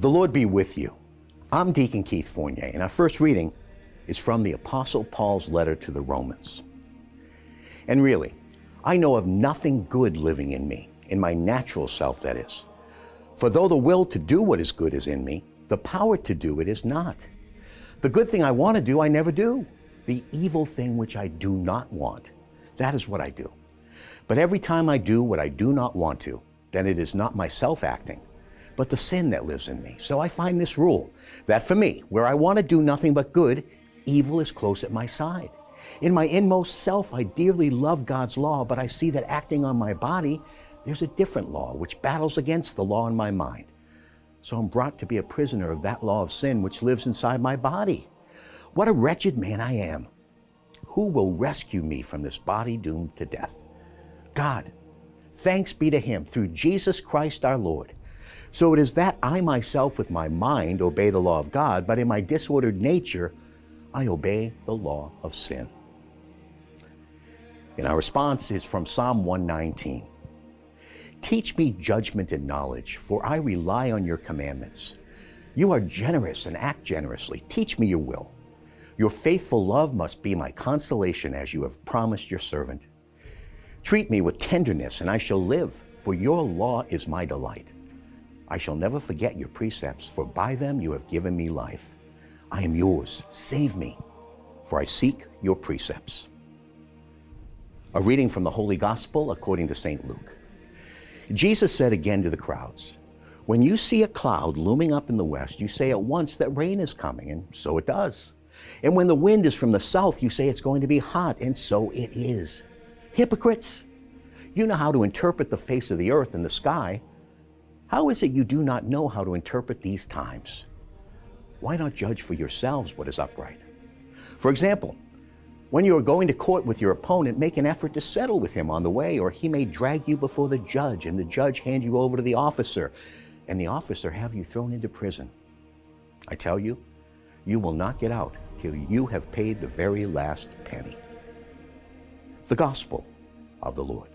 The Lord be with you. I'm Deacon Keith Fournier, and our first reading is from the Apostle Paul's letter to the Romans. And really, I know of nothing good living in me, in my natural self, that is. For though the will to do what is good is in me, the power to do it is not. The good thing I want to do, I never do. The evil thing which I do not want, that is what I do. But every time I do what I do not want to, then it is not myself acting, but the sin that lives in me. So I find this rule, that for me, where I want to do nothing but good, evil is close at my side. In my inmost self, I dearly love God's law, but I see that acting on my body, there's a different law which battles against the law in my mind. So I'm brought to be a prisoner of that law of sin which lives inside my body. What a wretched man I am. Who will rescue me from this body doomed to death? God, thanks be to Him through Jesus Christ our Lord. So it is that I myself with my mind obey the law of God, but in my disordered nature, I obey the law of sin. And our response is from Psalm 119. Teach me judgment and knowledge, for I rely on your commandments. You are generous and act generously. Teach me your will. Your faithful love must be my consolation as you have promised your servant. Treat me with tenderness and I shall live, for your law is my delight. I shall never forget your precepts, for by them you have given me life. I am yours, save me, for I seek your precepts. A reading from the Holy Gospel according to St. Luke. Jesus said again to the crowds, when you see a cloud looming up in the west, you say at once that rain is coming, and so it does. And when the wind is from the south, you say it's going to be hot, and so it is. Hypocrites! You know how to interpret the face of the earth and the sky. How is it you do not know how to interpret these times? Why not judge for yourselves what is upright? For example, when you are going to court with your opponent, make an effort to settle with him on the way, or he may drag you before the judge, and the judge hand you over to the officer, and the officer have you thrown into prison. I tell you, you will not get out till you have paid the very last penny. The Gospel of the Lord.